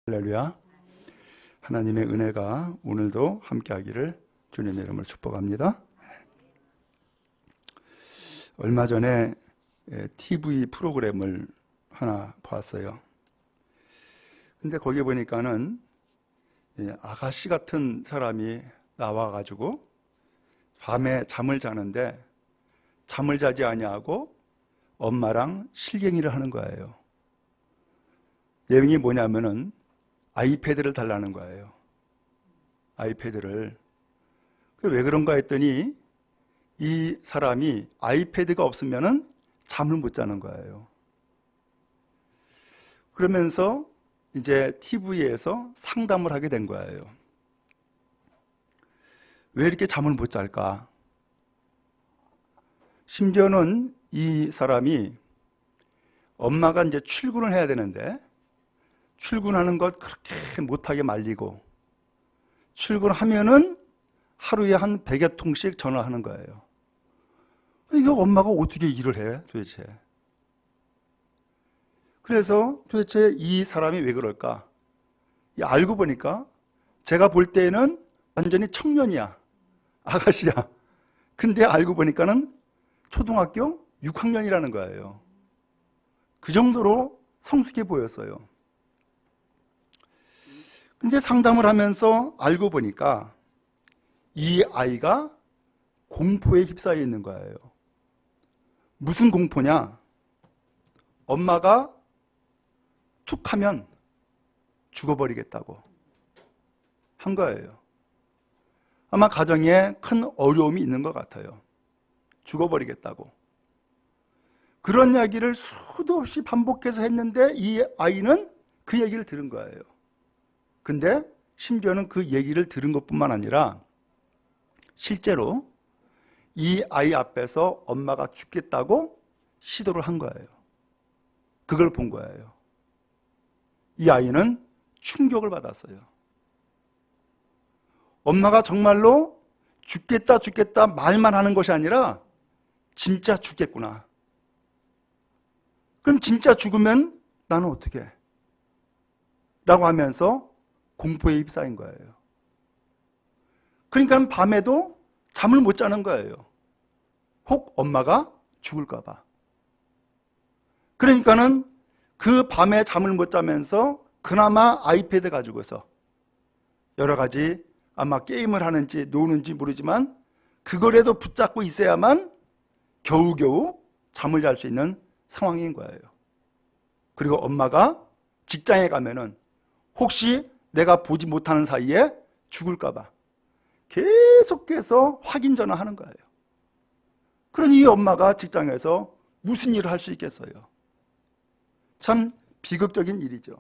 할렐루야. 하나님의 은혜가 오늘도 함께하기를 주님의 이름으로 축복합니다. 얼마 전에 TV 프로그램을 하나 봤어요. 근데 거기 보니까는 아가씨 같은 사람이 나와가지고 밤에 잠을 자는데 잠을 자지 아니하고 엄마랑 실갱이를 하는 거예요. 내용이 뭐냐면은 아이패드를 달라는 거예요. 아이패드를. 왜 그런가 했더니 이 사람이 아이패드가 없으면은 잠을 못 자는 거예요. 그러면서 이제 TV에서 상담을 하게 된 거예요. 왜 이렇게 잠을 못 잘까? 심지어는 이 사람이 엄마가 이제 출근을 해야 되는데 출근하는 것 그렇게 못하게 말리고 출근하면은 하루에 한 100여 통씩 전화하는 거예요. 이거 엄마가 어떻게 일을 해 도대체? 그래서 도대체 이 사람이 왜 그럴까? 알고 보니까 제가 볼 때는 완전히 청년이야. 아가씨야. 근데 알고 보니까는 초등학교 6학년이라는 거예요. 그 정도로 성숙해 보였어요. 근데 상담을 하면서 알고 보니까 이 아이가 공포에 휩싸여 있는 거예요. 무슨 공포냐? 엄마가 툭 하면 죽어버리겠다고 한 거예요. 아마 가정에 큰 어려움이 있는 것 같아요. 죽어버리겠다고. 그런 이야기를 수도 없이 반복해서 했는데 이 아이는 그 얘기를 들은 거예요. 근데 심지어는 그 얘기를 들은 것뿐만 아니라 실제로 이 아이 앞에서 엄마가 죽겠다고 시도를 한 거예요. 그걸 본 거예요. 이 아이는 충격을 받았어요. 엄마가 정말로 죽겠다 죽겠다 말만 하는 것이 아니라 진짜 죽겠구나. 그럼 진짜 죽으면 나는 어떻게 해? 라고 하면서 공포에 휩싸인 거예요. 그러니까 밤에도 잠을 못 자는 거예요. 혹 엄마가 죽을까 봐. 그러니까는 그 밤에 잠을 못 자면서 그나마 아이패드 가지고서 여러 가지 아마 게임을 하는지 노는지 모르지만 그거라도 붙잡고 있어야만 겨우겨우 잠을 잘 수 있는 상황인 거예요. 그리고 엄마가 직장에 가면은 혹시 내가 보지 못하는 사이에 죽을까 봐 계속해서 확인 전화하는 거예요. 그러니 이 엄마가 직장에서 무슨 일을 할 수 있겠어요? 참 비극적인 일이죠.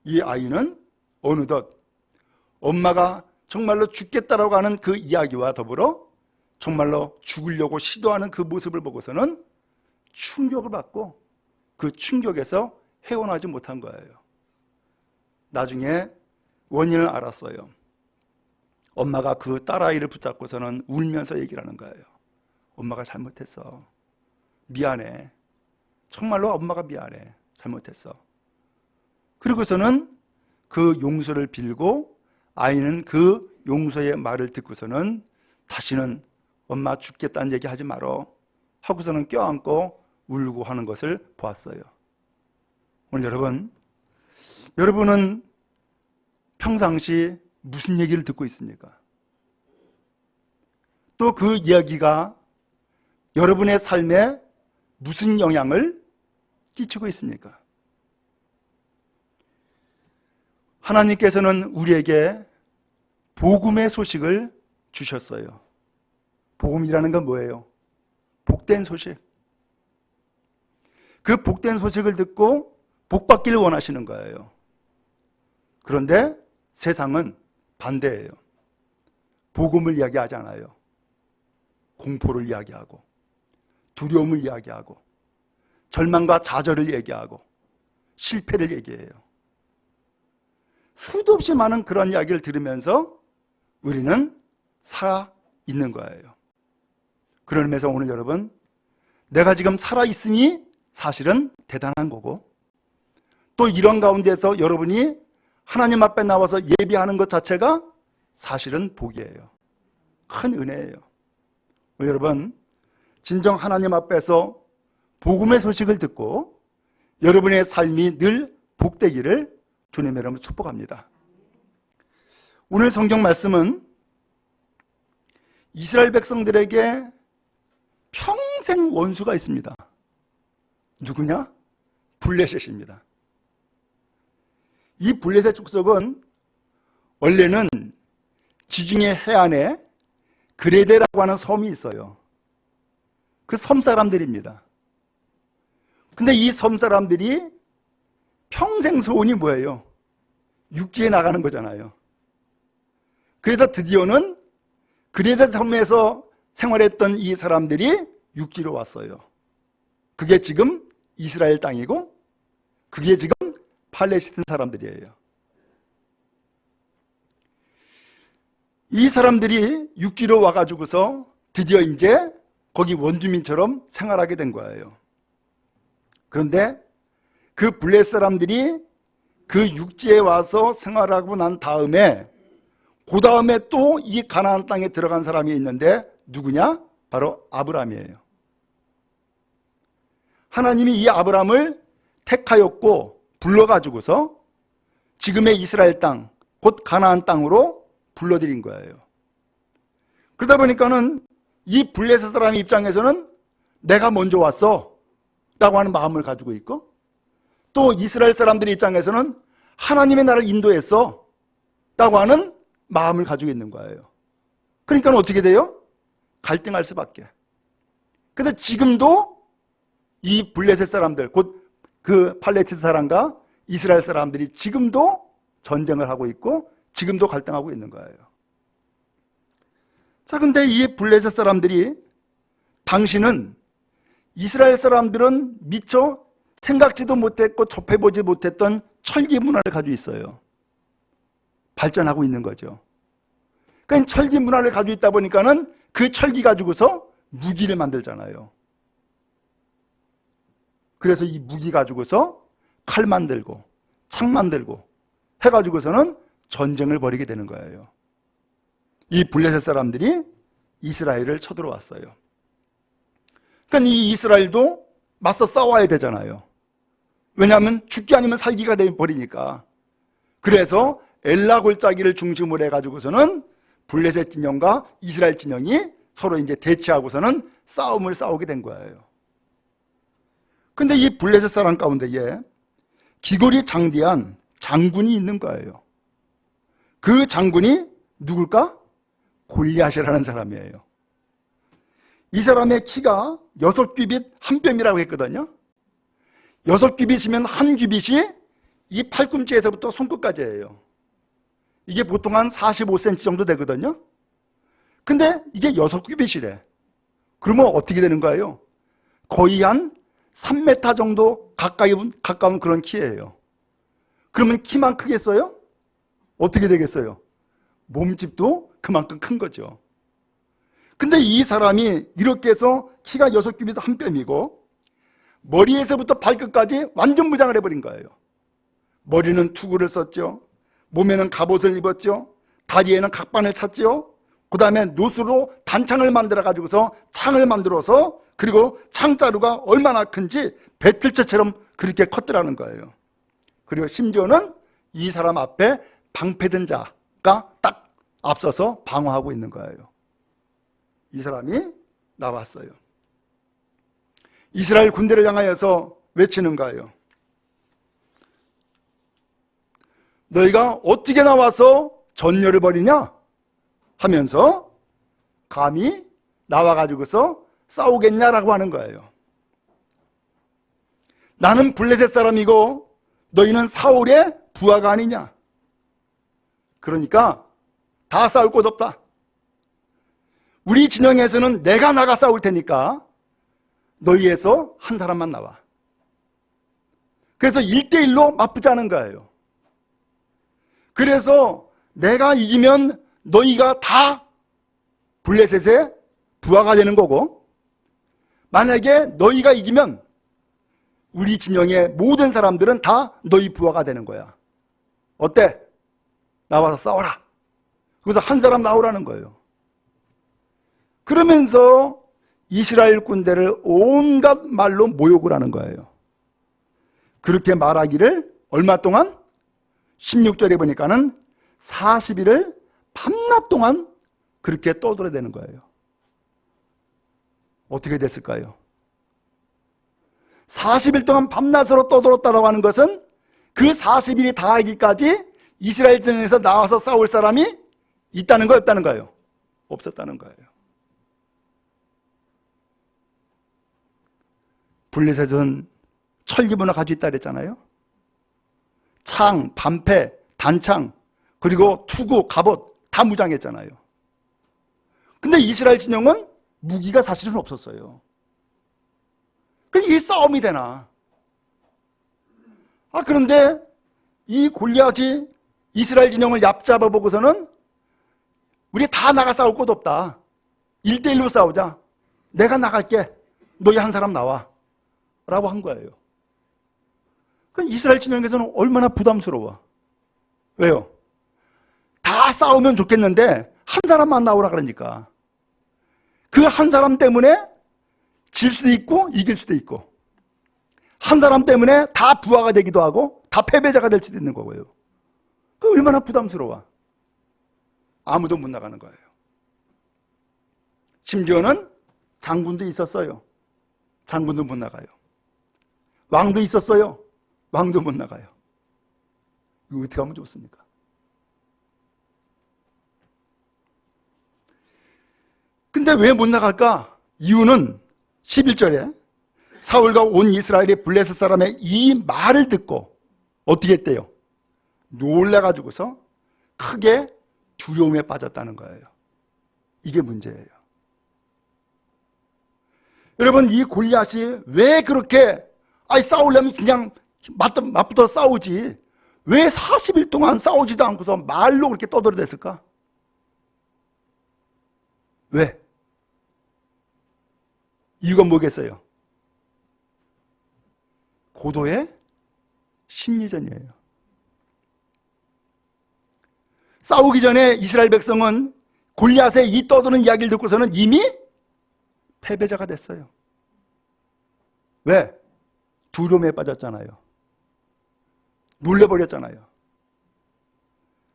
이 아이는 어느덧 엄마가 정말로 죽겠다라고 하는 그 이야기와 더불어 정말로 죽으려고 시도하는 그 모습을 보고서는 충격을 받고 그 충격에서 헤어나지 못한 거예요. 나중에 원인을 알았어요. 엄마가 그 딸아이를 붙잡고서는 울면서 얘기를 하는 거예요. 엄마가 잘못했어. 미안해. 정말로 엄마가 미안해. 잘못했어. 그리고서는 그 용서를 빌고 아이는 그 용서의 말을 듣고서는 다시는 엄마 죽겠다는 얘기 하지 말어 하고서는 껴안고 울고 하는 것을 보았어요. 오늘 여러분은 평상시 무슨 얘기를 듣고 있습니까? 또 그 이야기가 여러분의 삶에 무슨 영향을 끼치고 있습니까? 하나님께서는 우리에게 복음의 소식을 주셨어요. 복음이라는 건 뭐예요? 복된 소식. 그 복된 소식을 듣고 복받기를 원하시는 거예요. 그런데 세상은 반대예요. 복음을 이야기하지 않아요. 공포를 이야기하고 두려움을 이야기하고 절망과 좌절을 얘기하고 실패를 얘기해요. 수도 없이 많은 그런 이야기를 들으면서 우리는 있는 거예요. 그런 의미에서 오늘 여러분, 내가 지금 살아있으니 사실은 대단한 거고, 또 이런 가운데서 여러분이 하나님 앞에 나와서 예배하는 것 자체가 사실은 복이에요. 큰 은혜예요. 여러분, 진정 하나님 앞에서 복음의 소식을 듣고 여러분의 삶이 늘 복되기를 주님의 이름으로 축복합니다. 오늘 성경 말씀은 이스라엘 백성들에게 평생 원수가 있습니다. 누구냐? 블레셋입니다. 이 블레셋 족속은 원래는 지중해 해안에 그레데라고 하는 섬이 있어요. 그 섬 사람들입니다. 근데 이 섬 사람들이 평생 소원이 뭐예요? 육지에 나가는 거잖아요. 그래서 드디어는 그레데 섬에서 생활했던 이 사람들이 육지로 왔어요. 그게 지금 이스라엘 땅이고, 그게 지금 팔레스틴 사람들이에요. 이 사람들이 육지로 와가지고서 드디어 이제 거기 원주민처럼 생활하게 된 거예요. 그런데 그 블레셋 사람들이 그 육지에 와서 생활하고 난 다음에, 그 다음에 또 이 가나안 땅에 들어간 사람이 있는데 누구냐? 바로 아브라함이에요. 하나님이 이 아브라함을 택하였고 불러가지고서 지금의 이스라엘 땅, 곧 가나안 땅으로 불러들인 거예요. 그러다 보니까는 이 블레셋 사람 입장에서는 내가 먼저 왔어 라고 하는 마음을 가지고 있고, 또 이스라엘 사람들의 입장에서는 하나님의 나를 인도했어 라고 하는 마음을 가지고 있는 거예요. 그러니까 어떻게 돼요? 갈등할 수밖에. 근데 지금도 이 블레셋 사람들, 곧 그 팔레스틴 사람과 이스라엘 사람들이 지금도 전쟁을 하고 있고 지금도 갈등하고 있는 거예요. 자, 근데 이 블레셋 사람들이, 당신은 이스라엘 사람들은 미처 생각지도 못했고 접해보지 못했던 철기 문화를 가지고 있어요. 발전하고 있는 거죠. 그러니까 철기 문화를 가지고 있다 보니까는 그 철기 가지고서 무기를 만들잖아요. 그래서 이 무기 가지고서 칼 만들고 창 만들고 해가지고서는 전쟁을 벌이게 되는 거예요. 이 블레셋 사람들이 이스라엘을 쳐들어왔어요. 그러니까 이 이스라엘도 맞서 싸워야 되잖아요. 왜냐하면 죽기 아니면 살기가 되어버리니까. 그래서 엘라 골짜기를 중심으로 해가지고서는 블레셋 진영과 이스라엘 진영이 서로 이제 대치하고서는 싸움을 싸우게 된 거예요. 근데 이 블레셋 사람 가운데에 기골이 장대한 장군이 있는 거예요. 그 장군이 누굴까? 골리앗이라는 사람이에요. 이 사람의 키가 6규빗 한 뼘이라고 했거든요. 6규빗이면 한 규빗이 이 팔꿈치에서부터 손끝까지예요. 이게 보통 한 45cm 정도 되거든요. 근데 이게 6규빗이래. 그러면 어떻게 되는 거예요? 거의 한 3m 정도 가까운 그런 키예요. 그러면 키만 크겠어요? 어떻게 되겠어요? 몸집도 그만큼 큰 거죠. 근데 이 사람이 이렇게 해서 키가 6규빗 한 뼘이고 머리에서부터 발끝까지 완전 무장을 해버린 거예요. 머리는 투구를 썼죠. 몸에는 갑옷을 입었죠. 다리에는 각반을 찼죠. 그 다음에 노수로 단창을 만들어 가지고서 창을 만들어서, 그리고 창자루가 얼마나 큰지 배틀채처럼 그렇게 컸더라는 거예요. 그리고 심지어는 이 사람 앞에 방패든 자가 딱 앞서서 방어하고 있는 거예요. 이 사람이 나왔어요. 이스라엘 군대를 향하여서 외치는 거예요. 너희가 어떻게 나와서 전열을 벌이냐? 하면서 감히 나와가지고서 싸우겠냐라고 하는 거예요. 나는 블레셋 사람이고 너희는 사울의 부하가 아니냐? 그러니까 다 싸울 곳 없다. 우리 진영에서는 내가 나가 싸울 테니까 너희에서 한 사람만 나와. 그래서 1대1로 맞붙자는 거예요. 그래서 내가 이기면 너희가 다 블레셋의 부하가 되는 거고, 만약에 너희가 이기면 우리 진영의 모든 사람들은 다 너희 부하가 되는 거야. 어때? 나와서 싸워라. 그래서 한 사람 나오라는 거예요. 그러면서 이스라엘 군대를 온갖 말로 모욕을 하는 거예요. 그렇게 말하기를 얼마 동안? 16절에 보니까는 40일을 밤낮 동안 그렇게 떠들어대는 거예요. 어떻게 됐을까요? 40일 동안 밤낮으로 떠들었다고 하는 것은 그 40일이 다하기까지 이스라엘 전에서 나와서 싸울 사람이 있다는 거예요, 없다는 거예요? 없었다는 거예요. 블레셋은 철기문을 가지고 있다 그랬잖아요. 창, 반패, 단창, 그리고 투구, 갑옷 다 무장했잖아요. 근데 이스라엘 진영은 무기가 사실은 없었어요. 그럼 이 싸움이 되나? 그런데 이 골리앗이 이스라엘 진영을 얕잡아 보고서는 우리 다 나가 싸울 곳 없다. 1대1로 싸우자. 내가 나갈게. 너희 한 사람 나와. 라고 한 거예요. 그럼 이스라엘 진영에서는 얼마나 부담스러워. 왜요? 다 싸우면 좋겠는데 한 사람만 나오라 그러니까. 그 한 사람 때문에 질 수도 있고 이길 수도 있고, 한 사람 때문에 다 부하가 되기도 하고 다 패배자가 될 수도 있는 거고요. 그 얼마나 부담스러워. 아무도 못 나가는 거예요. 심지어는 장군도 있었어요. 장군도 못 나가요. 왕도 있었어요. 왕도 못 나가요. 이거 어떻게 하면 좋습니까? 근데 왜 못 나갈까? 이유는 11절에 사울과 온 이스라엘이 블레셋 사람의 이 말을 듣고 어떻게 했대요? 놀라가지고서 크게 두려움에 빠졌다는 거예요. 이게 문제예요. 여러분, 이 골리앗이 왜 그렇게 싸우려면 그냥 맞붙어 싸우지, 왜 40일 동안 싸우지도 않고서 말로 그렇게 떠들어댔을까? 왜? 이유가 뭐겠어요? 고도의 심리전이에요. 싸우기 전에 이스라엘 백성은 골리앗의 이 떠드는 이야기를 듣고서는 이미 패배자가 됐어요. 왜? 두려움에 빠졌잖아요. 놀래버렸잖아요.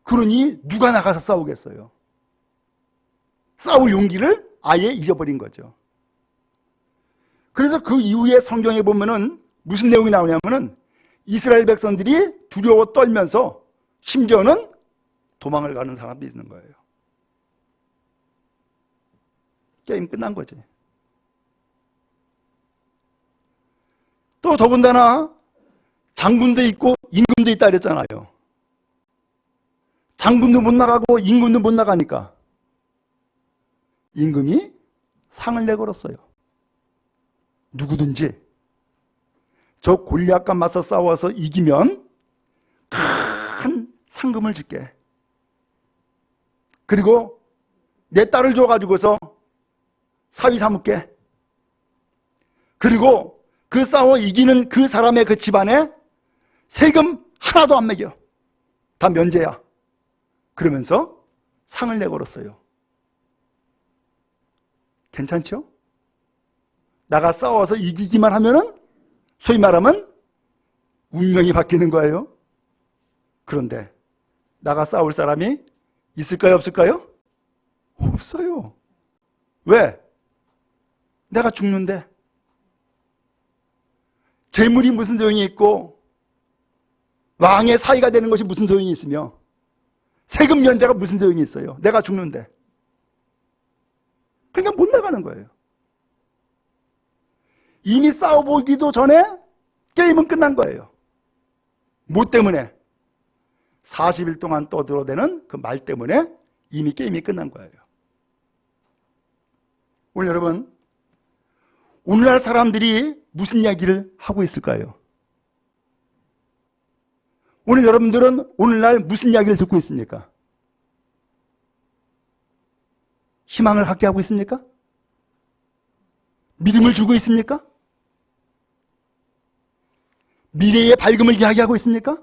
그러니 누가 나가서 싸우겠어요? 싸울 용기를 아예 잊어버린 거죠. 그래서 그 이후에 성경에 보면은 무슨 내용이 나오냐면은 이스라엘 백성들이 두려워 떨면서 심지어는 도망을 가는 사람도 있는 거예요. 게임 끝난 거지. 또 더군다나 장군도 있고 임금도 있다 그랬잖아요. 장군도 못 나가고 임금도 못 나가니까 임금이 상을 내걸었어요. 누구든지 저 골리앗과 맞서 싸워서 이기면 큰 상금을 줄게. 그리고 내 딸을 줘가지고서 사위 삼을게. 그리고 그 싸워 이기는 그 사람의 그 집안에 세금 하나도 안 매겨. 다 면제야. 그러면서 상을 내걸었어요. 괜찮죠? 나가 싸워서 이기기만 하면은 소위 말하면 운명이 바뀌는 거예요. 그런데 나가 싸울 사람이 있을까요, 없을까요? 없어요. 왜? 내가 죽는데. 재물이 무슨 소용이 있고 왕의 사위가 되는 것이 무슨 소용이 있으며 세금 면제가 무슨 소용이 있어요? 내가 죽는데. 그러니까 못 나가는 거예요. 이미 싸워보기도 전에 게임은 끝난 거예요. 뭐 때문에? 40일 동안 떠들어대는 그 말 때문에 이미 게임이 끝난 거예요. 오늘 여러분, 오늘날 사람들이 무슨 이야기를 하고 있을까요? 오늘 여러분들은 오늘날 무슨 이야기를 듣고 있습니까? 희망을 갖게 하고 있습니까? 믿음을 주고 있습니까? 미래의 밝음을 이야기하고 있습니까?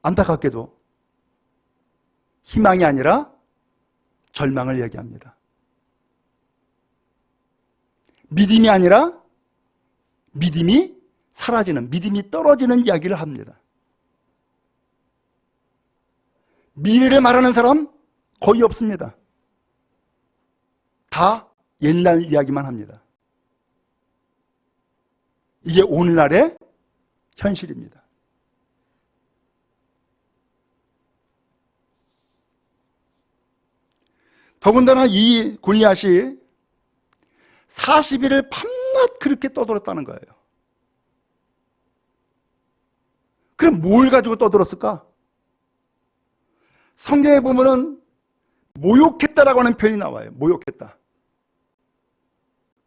안타깝게도 희망이 아니라 절망을 이야기합니다. 믿음이 아니라 믿음이 사라지는, 믿음이 떨어지는 이야기를 합니다. 미래를 말하는 사람 거의 없습니다. 다 옛날 이야기만 합니다. 이게 오늘날의 현실입니다. 더군다나 이 골리앗이 40일을 밤낮 그렇게 떠들었다는 거예요. 그럼 뭘 가지고 떠들었을까? 성경에 보면은 모욕했다라고 하는 표현이 나와요. 모욕했다.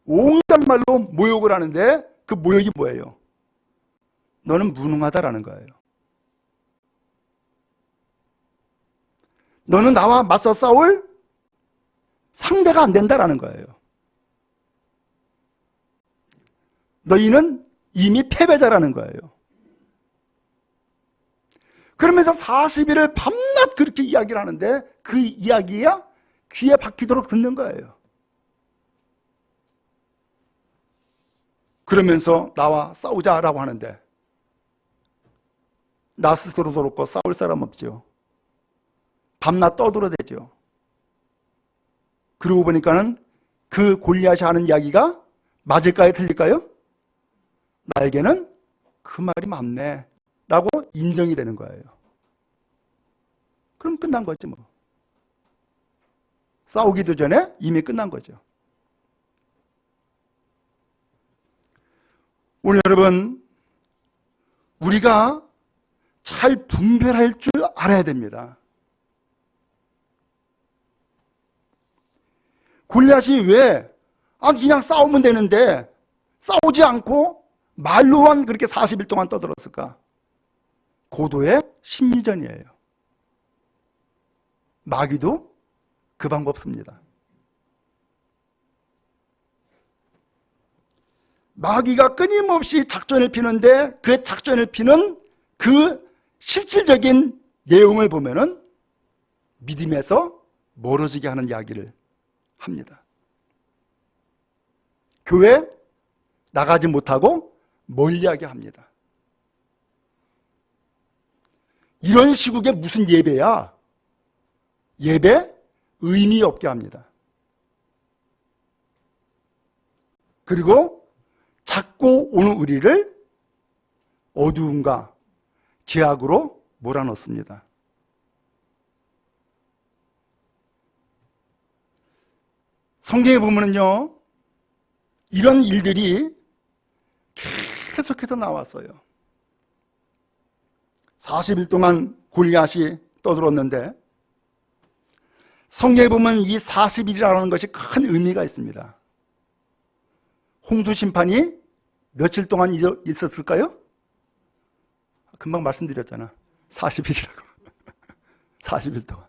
온갖 말로 모욕을 하는데 그 모욕이 뭐예요? 너는 무능하다라는 거예요. 너는 나와 맞서 싸울 상대가 안 된다라는 거예요. 너희는 이미 패배자라는 거예요. 그러면서 40일을 밤낮 그렇게 이야기를 하는데 그 이야기야 귀에 박히도록 듣는 거예요. 그러면서 나와 싸우자라고 하는데 나 스스로도 그렇고 싸울 사람 없죠. 밤낮 떠들어대죠. 그러고 보니까는 그 골리앗이 하는 이야기가 맞을까요? 틀릴까요? 나에게는 그 말이 맞네 라고 인정이 되는 거예요. 그럼 끝난 거지 뭐. 싸우기도 전에 이미 끝난 거죠. 오늘 여러분, 우리가 잘 분별할 줄 알아야 됩니다. 골리앗이 왜 그냥 싸우면 되는데 싸우지 않고 말로만 그렇게 40일 동안 떠들었을까? 고도의 심리전이에요. 마귀도 그 방법 씁니다. 마귀가 끊임없이 작전을 피는데 그 작전을 피는 그 실질적인 내용을 보면은 믿음에서 멀어지게 하는 이야기를 합니다. 교회 나가지 못하고 멀리하게 합니다. 이런 시국에 무슨 예배야? 예배 의미 없게 합니다. 그리고 자꾸 오는 우리를 어두움과 죄악으로 몰아넣습니다. 성경에 보면은요, 이런 일들이 계속해서 나왔어요. 40일 동안 골리앗이 떠들었는데 성경에 보면 이 40일이라는 것이 큰 의미가 있습니다. 홍수 심판이 며칠 동안 있었을까요? 금방 말씀드렸잖아. 40일이라고. 40일 동안.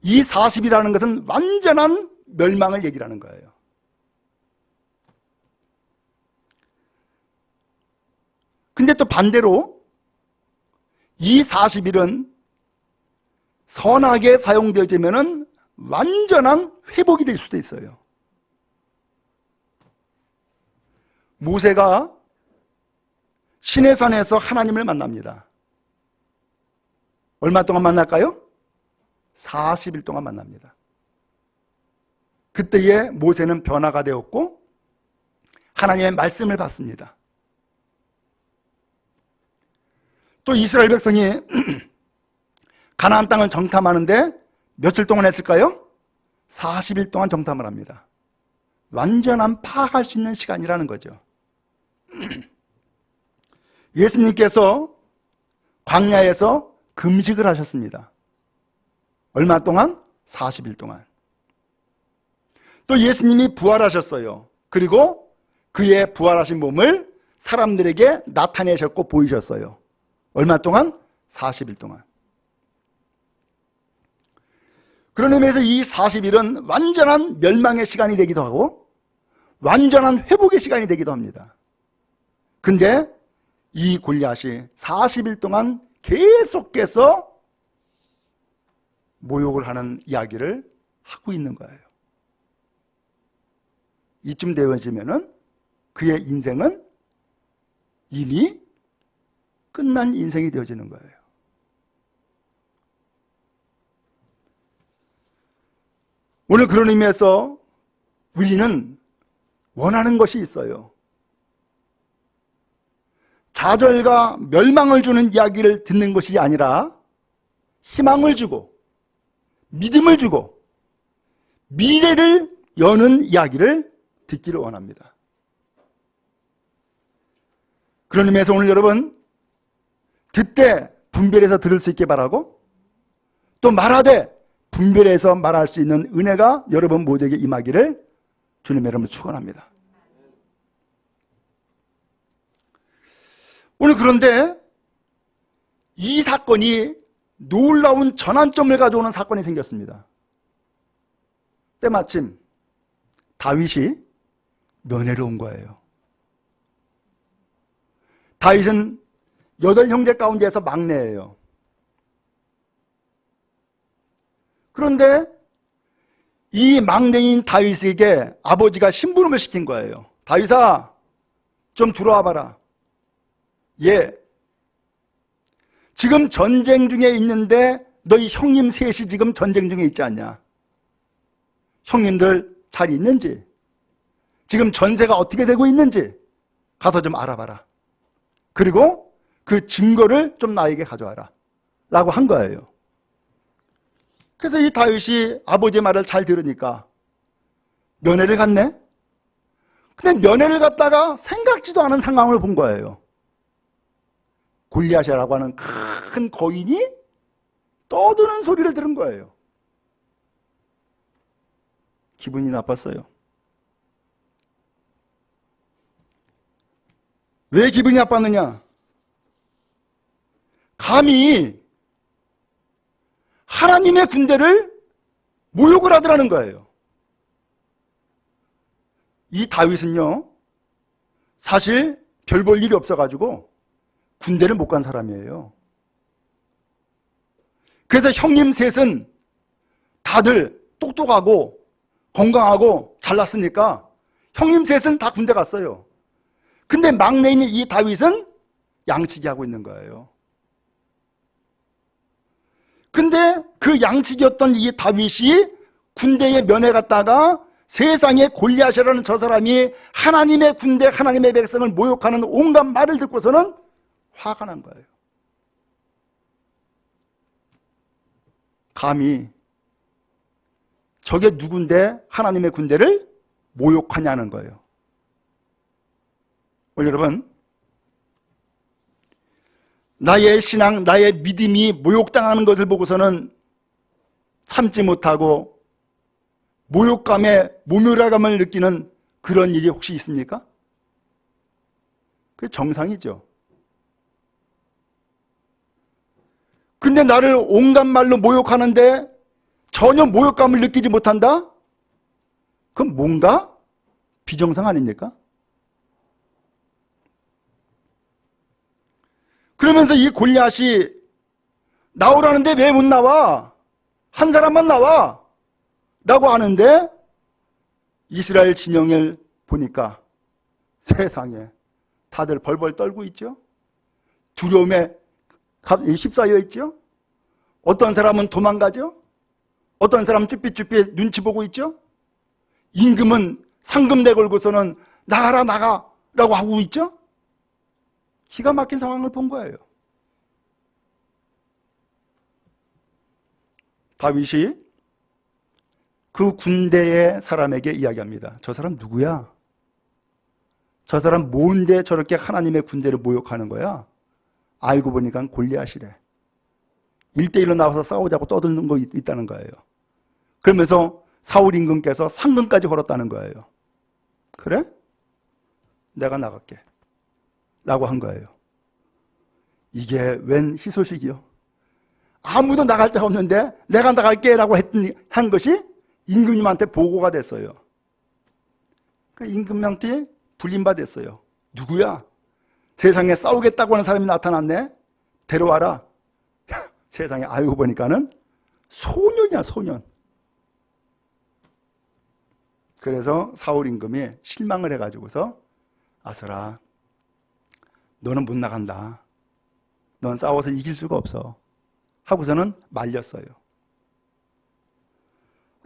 이 40일이라는 것은 완전한 멸망을 얘기하는 거예요. 근데 또 반대로 이 40일은 선하게 사용되어지면 완전한 회복이 될 수도 있어요. 모세가 시내산에서 하나님을 만납니다. 얼마 동안 만날까요? 40일 동안 만납니다. 그때에 모세는 변화가 되었고 하나님의 말씀을 받습니다. 또 이스라엘 백성이 가나안 땅을 정탐하는데 며칠 동안 했을까요? 40일 동안 정탐을 합니다. 완전한 파악할 수 있는 시간이라는 거죠. 예수님께서 광야에서 금식을 하셨습니다. 얼마 동안? 40일 동안. 또 예수님이 부활하셨어요. 그리고 그의 부활하신 몸을 사람들에게 나타내셨고 보이셨어요. 얼마 동안? 40일 동안. 그런 의미에서 이 40일은 완전한 멸망의 시간이 되기도 하고 완전한 회복의 시간이 되기도 합니다. 근데 이 골리앗이 40일 동안 계속해서 모욕을 하는 이야기를 하고 있는 거예요. 이쯤 되어지면은 그의 인생은 이미 끝난 인생이 되어지는 거예요. 오늘 그런 의미에서 우리는 원하는 것이 있어요. 좌절과 멸망을 주는 이야기를 듣는 것이 아니라 희망을 주고 믿음을 주고 미래를 여는 이야기를 듣기를 원합니다. 그런 의미에서 오늘 여러분 듣되 분별해서 들을 수 있게 바라고 또 말하되 분별해서 말할 수 있는 은혜가 여러분 모두에게 임하기를 주님의 이름으로 축원합니다. 오늘 그런데 이 사건이 놀라운 전환점을 가져오는 사건이 생겼습니다. 때마침 다윗이 면회를 온 거예요. 다윗은 8형제 가운데에서 막내예요. 그런데 이 막내인 다윗에게 아버지가 심부름을 시킨 거예요. 다윗아, 좀 들어와 봐라. 예. 지금 전쟁 중에 있는데 너희 형님 셋이 지금 전쟁 중에 있지 않냐? 형님들 잘 있는지, 지금 전세가 어떻게 되고 있는지 가서 좀 알아봐라. 그리고 그 증거를 좀 나에게 가져와라 라고 한 거예요. 그래서 이 다윗이 아버지의 말을 잘 들으니까 면회를 갔네. 근데 면회를 갔다가 생각지도 않은 상황을 본 거예요. 골리앗이라고 하는 큰 거인이 떠드는 소리를 들은 거예요. 기분이 나빴어요. 왜 기분이 나빴느냐? 감히 하나님의 군대를 모욕을 하더라는 거예요. 이 다윗은요, 사실 별 볼 일이 없어가지고 군대를 못 간 사람이에요. 그래서 형님 셋은 다들 똑똑하고 건강하고 잘났으니까 형님 셋은 다 군대 갔어요. 근데 막내인 이 다윗은 양치기 하고 있는 거예요. 근데 그 양치기였던 이 다윗이 군대에 면회 갔다가 세상에 골리앗이라는 저 사람이 하나님의 군대, 하나님의 백성을 모욕하는 온갖 말을 듣고서는 화가 난 거예요. 감히 저게 누군데 하나님의 군대를 모욕하냐는 거예요. 여러분, 나의 신앙, 나의 믿음이 모욕당하는 것을 보고서는 참지 못하고 모욕감에 모멸감을 느끼는 그런 일이 혹시 있습니까? 그게 정상이죠. 근데 나를 온갖 말로 모욕하는데 전혀 모욕감을 느끼지 못한다? 그건 뭔가 비정상 아닙니까? 그러면서 이 골리앗이 나오라는데 왜 못 나와? 한 사람만 나와 라고 하는데 이스라엘 진영을 보니까 세상에 다들 벌벌 떨고 있죠. 두려움에 휩싸여 있죠. 어떤 사람은 도망가죠. 어떤 사람은 쭈삣쭈삣 눈치 보고 있죠. 임금은 상금 내걸고서는 나가라 나가라고 하고 있죠. 기가 막힌 상황을 본 거예요. 다윗이 그 군대의 사람에게 이야기합니다. 저 사람 누구야? 저 사람 뭔데 저렇게 하나님의 군대를 모욕하는 거야? 알고 보니까 골리앗이래. 1대1로 나와서 싸우자고 떠드는 거 있다는 거예요. 그러면서 사울 임금께서 상금까지 걸었다는 거예요. 그래? 내가 나갈게 라고 한 거예요. 이게 웬 희소식이요? 아무도 나갈 자가 없는데 내가 나갈게 라고 한 것이 임금님한테 보고가 됐어요. 그 임금님한테 불림받았어요. 누구야? 세상에 싸우겠다고 하는 사람이 나타났네? 데려와라. 세상에 알고 보니까는 소년이야, 소년. 그래서 사울 임금이 실망을 해가지고서 아서라, 너는 못 나간다. 넌 싸워서 이길 수가 없어. 하고서는 말렸어요.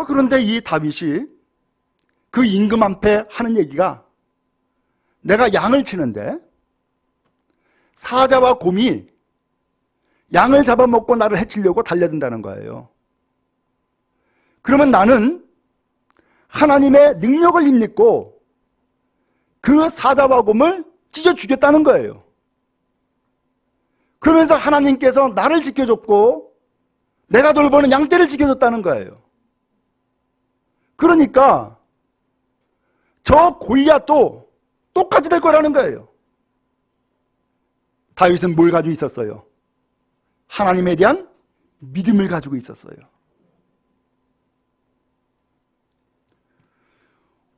그런데 이 다윗이 그 임금 앞에 하는 얘기가, 내가 양을 치는데 사자와 곰이 양을 잡아먹고 나를 해치려고 달려든다는 거예요. 그러면 나는 하나님의 능력을 힘입고 그 사자와 곰을 찢어 죽였다는 거예요. 그러면서 하나님께서 나를 지켜줬고 내가 돌보는 양떼를 지켜줬다는 거예요. 그러니까 저 골리앗도 똑같이 될 거라는 거예요. 다윗은 뭘 가지고 있었어요? 하나님에 대한 믿음을 가지고 있었어요.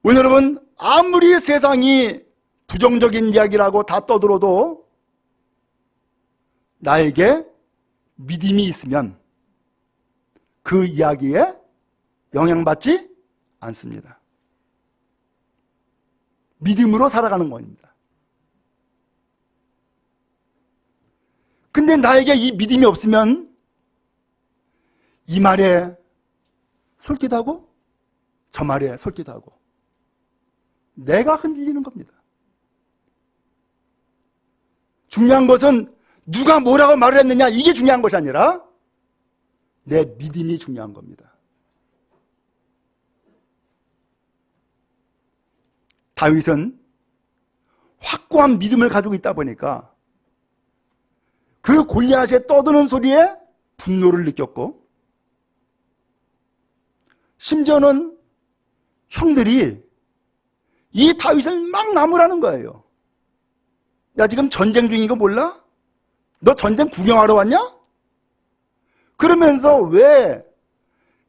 오늘 여러분, 아무리 세상이 부정적인 이야기라고 다 떠들어도 나에게 믿음이 있으면 그 이야기에 영향받지 않습니다. 믿음으로 살아가는 겁니다. 근데 나에게 이 믿음이 없으면 이 말에 솔깃하고 저 말에 솔깃하고 내가 흔들리는 겁니다. 중요한 것은 누가 뭐라고 말을 했느냐, 이게 중요한 것이 아니라 내 믿음이 중요한 겁니다. 다윗은 확고한 믿음을 가지고 있다 보니까 그 골리앗의 떠드는 소리에 분노를 느꼈고, 심지어는 형들이 이 다윗을 막 나무라는 거예요. 야, 지금 전쟁 중인 거 몰라? 너 전쟁 구경하러 왔냐? 그러면서 왜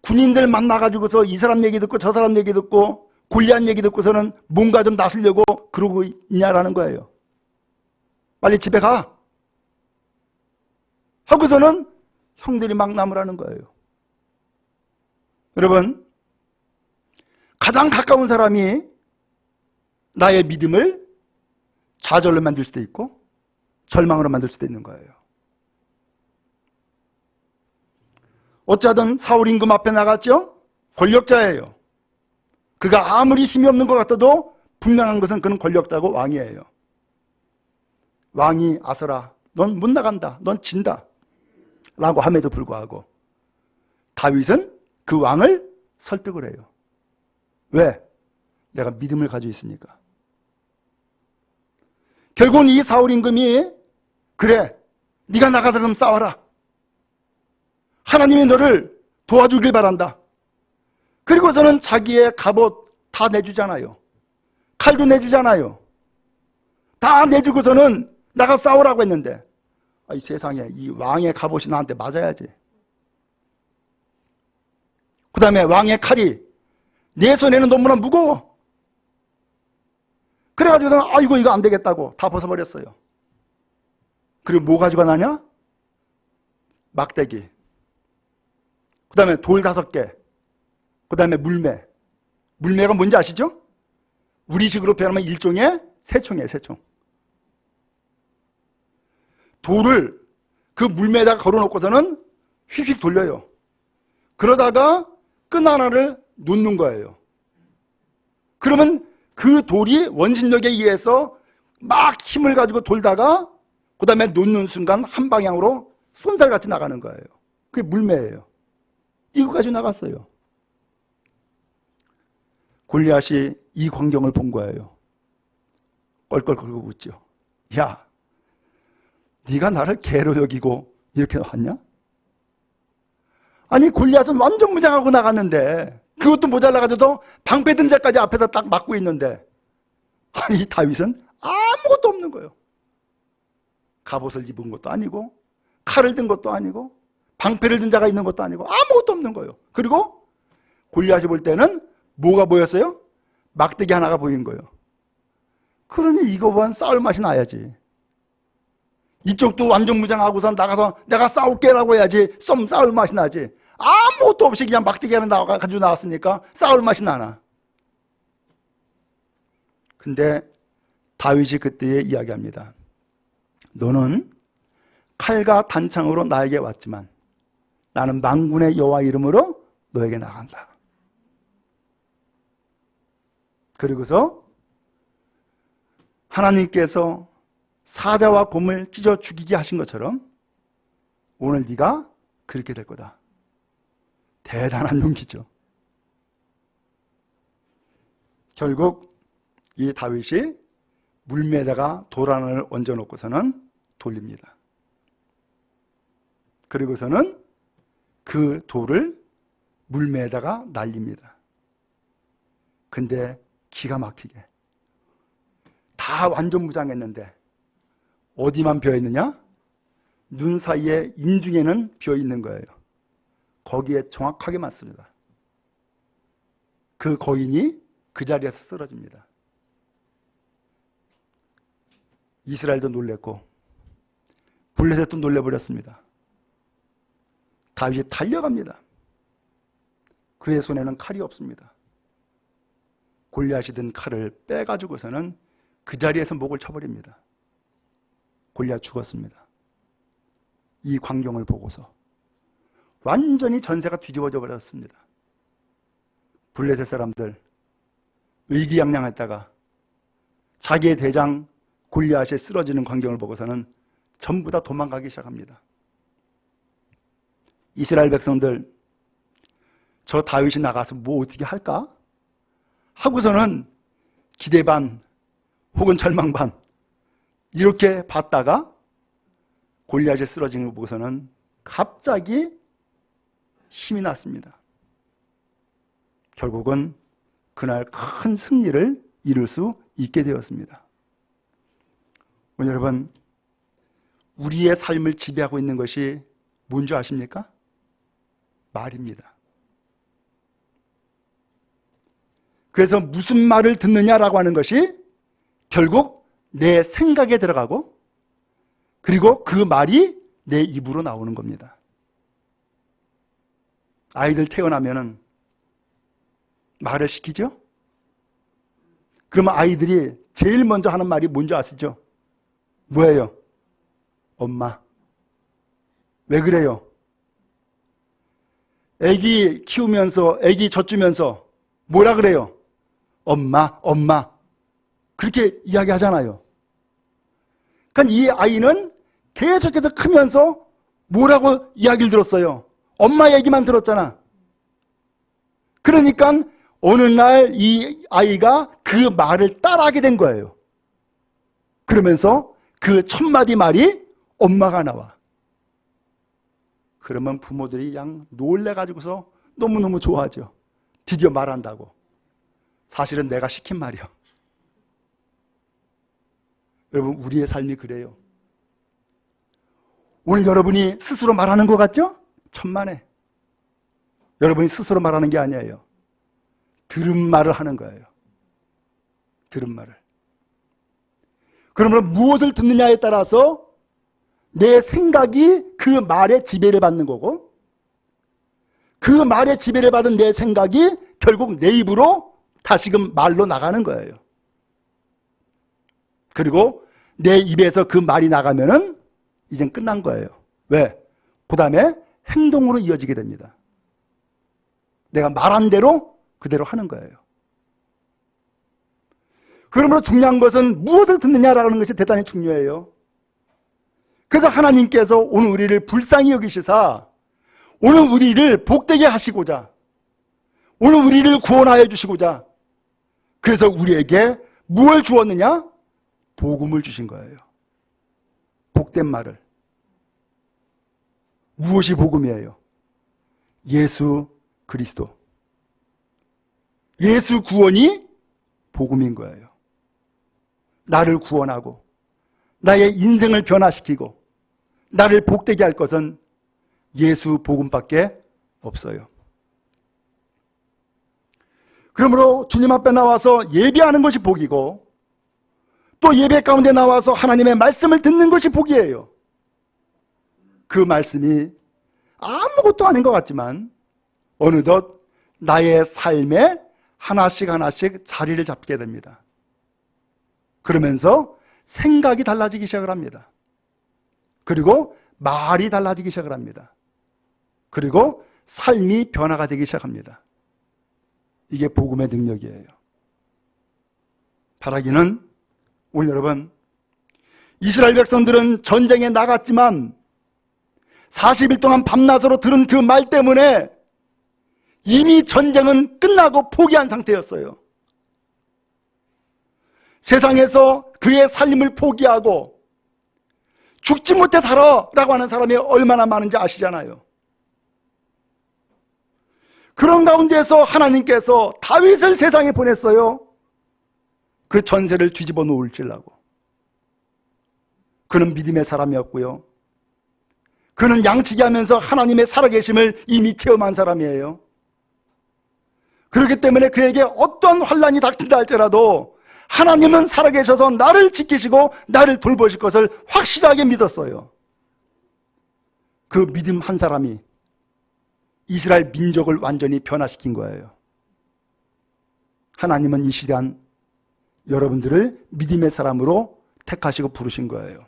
군인들 만나가지고서 이 사람 얘기 듣고 저 사람 얘기 듣고 골리앗 얘기 듣고서는 뭔가 좀 나서려고 그러고 있냐라는 거예요. 빨리 집에 가. 하고서는 형들이 막 나무라는 거예요. 여러분, 가장 가까운 사람이 나의 믿음을 좌절로 만들 수도 있고 절망으로 만들 수도 있는 거예요. 어쩌든 사울 임금 앞에 나갔죠? 권력자예요. 그가 아무리 힘이 없는 것 같아도 분명한 것은 그는 권력자고 왕이에요. 왕이 아서라, 넌 못 나간다, 넌 진다 라고 함에도 불구하고 다윗은 그 왕을 설득을 해요. 왜? 내가 믿음을 가지고 있으니까. 결국은 이 사울 임금이, 그래, 네가 나가서 좀 싸워라. 하나님이 너를 도와주길 바란다. 그리고서는 자기의 갑옷 다 내주잖아요. 칼도 내주잖아요. 다 내주고서는 나가 싸우라고 했는데, 이 세상에 이 왕의 갑옷이 나한테 맞아야지. 그 다음에 왕의 칼이 내 손에는 너무나 무거워. 그래가지고 아이고 이거 안 되겠다고 다 벗어버렸어요. 그리고 뭐 가지고 나냐? 막대기. 그 다음에 돌 5개. 그 다음에 물매. 물매가 뭔지 아시죠? 우리식으로 표현하면 일종의 새총이에요, 새총. 돌을 그 물매에다가 걸어놓고서는 휙휙 돌려요. 그러다가 끈 하나를 놓는 거예요. 그러면 그 돌이 원심력에 의해서 막 힘을 가지고 돌다가 그 다음에 놓는 순간 한 방향으로 쏜살같이 나가는 거예요. 그게 물매예요. 이거 가지고 나갔어요. 골리앗이 이 광경을 본 거예요. 껄껄거리고 웃죠. 야, 네가 나를 개로 여기고 이렇게 왔냐? 아니 골리앗은 완전 무장하고 나갔는데 그것도 모자라가지고 방패든 자까지 앞에다 딱 막고 있는데, 아니 다윗은 아무것도 없는 거예요. 갑옷을 입은 것도 아니고 칼을 든 것도 아니고 방패를 든 자가 있는 것도 아니고 아무것도 없는 거예요. 그리고 골리앗이 볼 때는 뭐가 보였어요? 막대기 하나가 보인 거예요. 그러니 이거만 싸울 맛이 나야지. 이쪽도 완전 무장하고선 나가서 내가 싸울게라고 해야지 좀 싸울 맛이 나지. 아무것도 없이 그냥 막대기 하나 가지고 나왔으니까 싸울 맛이 나나. 근데 다윗이 그때에 이야기합니다. 너는 칼과 단창으로 나에게 왔지만 나는 만군의 여호와 이름으로 너에게 나간다. 그리고서 하나님께서 사자와 곰을 찢어 죽이게 하신 것처럼 오늘 네가 그렇게 될 거다. 대단한 용기죠. 결국 이 다윗이 물매에다가 돌 하나를 얹어놓고서는 돌립니다. 그리고서는 그 돌을 물매에다가 날립니다. 근데 기가 막히게 다 완전 무장했는데 어디만 비어있느냐? 눈 사이에 인중에는 비어있는 거예요. 거기에 정확하게 맞습니다. 그 거인이 그 자리에서 쓰러집니다. 이스라엘도 놀랬고 블레셋도 놀래버렸습니다. 다윗이 달려갑니다. 그의 손에는 칼이 없습니다. 골리앗이 든 칼을 빼가지고서는 그 자리에서 목을 쳐버립니다. 골리앗 죽었습니다. 이 광경을 보고서 완전히 전세가 뒤집어져 버렸습니다. 블레셋 사람들 의기양양했다가 자기의 대장 골리앗이 쓰러지는 광경을 보고서는 전부 다 도망가기 시작합니다. 이스라엘 백성들 저 다윗이 나가서 뭐 어떻게 할까? 하고서는 기대 반 혹은 절망 반 이렇게 봤다가 골리앗이 쓰러지는 걸 보고서는 갑자기 힘이 났습니다. 결국은 그날 큰 승리를 이룰 수 있게 되었습니다. 오늘 여러분, 우리의 삶을 지배하고 있는 것이 뭔지 아십니까? 말입니다. 그래서 무슨 말을 듣느냐라고 하는 것이 결국 내 생각에 들어가고 그리고 그 말이 내 입으로 나오는 겁니다. 아이들 태어나면은 말을 시키죠? 그러면 아이들이 제일 먼저 하는 말이 뭔지 아시죠? 뭐예요? 엄마. 왜 그래요? 애기 키우면서 애기 젖주면서 뭐라 그래요? 엄마, 엄마. 그렇게 이야기하잖아요. 그러니까 이 아이는 계속해서 크면서 뭐라고 이야기를 들었어요? 엄마 얘기만 들었잖아. 그러니까 어느 날 이 아이가 그 말을 따라하게 된 거예요. 그러면서 그 첫 마디 말이 엄마가 나와. 그러면 부모들이 양 놀래가지고서 너무너무 좋아하죠. 드디어 말한다고. 사실은 내가 시킨 말이요. 여러분, 우리의 삶이 그래요. 오늘 여러분이 스스로 말하는 것 같죠? 천만에. 여러분이 스스로 말하는 게 아니에요. 들은 말을 하는 거예요. 들은 말을. 그러면 무엇을 듣느냐에 따라서 내 생각이 그 말에 지배를 받는 거고 그 말에 지배를 받은 내 생각이 결국 내 입으로 다시금 말로 나가는 거예요. 그리고 내 입에서 그 말이 나가면은 이젠 끝난 거예요. 왜? 그 다음에 행동으로 이어지게 됩니다. 내가 말한 대로 그대로 하는 거예요. 그러므로 중요한 것은 무엇을 듣느냐라는 것이 대단히 중요해요. 그래서 하나님께서 오늘 우리를 불쌍히 여기시사 오늘 우리를 복되게 하시고자 오늘 우리를 구원하여 주시고자 그래서 우리에게 무엇을 주었느냐? 복음을 주신 거예요. 복된 말을. 무엇이 복음이에요? 예수 그리스도. 예수 구원이 복음인 거예요. 나를 구원하고 나의 인생을 변화시키고 나를 복되게 할 것은 예수 복음밖에 없어요. 그러므로 주님 앞에 나와서 예배하는 것이 복이고, 또 예배 가운데 나와서 하나님의 말씀을 듣는 것이 복이에요. 그 말씀이 아무것도 아닌 것 같지만 어느덧 나의 삶에 하나씩 하나씩 자리를 잡게 됩니다. 그러면서 생각이 달라지기 시작을 합니다. 그리고 말이 달라지기 시작을 합니다. 그리고 삶이 변화가 되기 시작합니다. 이게 복음의 능력이에요. 바라기는 오늘 여러분, 이스라엘 백성들은 전쟁에 나갔지만 40일 동안 밤낮으로 들은 그 말 때문에 이미 전쟁은 끝나고 포기한 상태였어요. 세상에서 그의 삶을 포기하고 죽지 못해 살아라고 하는 사람이 얼마나 많은지 아시잖아요. 그런 가운데서 하나님께서 다윗을 세상에 보냈어요. 그 전세를 뒤집어 놓을지라고. 그는 믿음의 사람이었고요. 그는 양치기 하면서 하나님의 살아계심을 이미 체험한 사람이에요. 그렇기 때문에 그에게 어떤 환난이 닥친다 할지라도 하나님은 살아계셔서 나를 지키시고 나를 돌보실 것을 확실하게 믿었어요. 그 믿음 한 사람이 이스라엘 민족을 완전히 변화시킨 거예요. 하나님은 이 시대한 여러분들을 믿음의 사람으로 택하시고 부르신 거예요.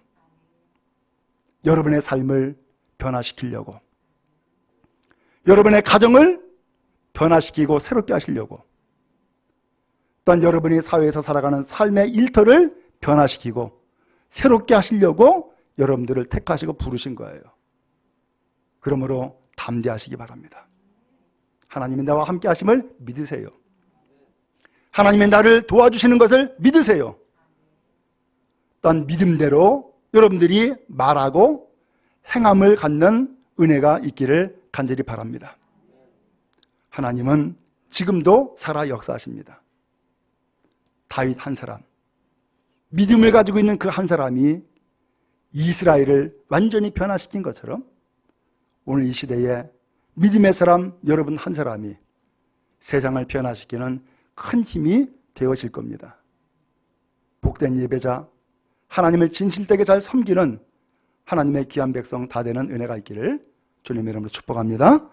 여러분의 삶을 변화시키려고, 여러분의 가정을 변화시키고 새롭게 하시려고, 또한 여러분이 사회에서 살아가는 삶의 일터를 변화시키고 새롭게 하시려고 여러분들을 택하시고 부르신 거예요. 그러므로 담대하시기 바랍니다. 하나님이 나와 함께 하심을 믿으세요. 하나님이 나를 도와주시는 것을 믿으세요. 또한 믿음대로 여러분들이 말하고 행함을 갖는 은혜가 있기를 간절히 바랍니다. 하나님은 지금도 살아 역사하십니다. 다윗 한 사람, 믿음을 가지고 있는 그 한 사람이 이스라엘을 완전히 변화시킨 것처럼 오늘 이 시대에 믿음의 사람 여러분 한 사람이 세상을 변화시키는 큰 힘이 되어질 겁니다. 복된 예배자, 하나님을 진실되게 잘 섬기는 하나님의 귀한 백성 다 되는 은혜가 있기를 주님의 이름으로 축복합니다.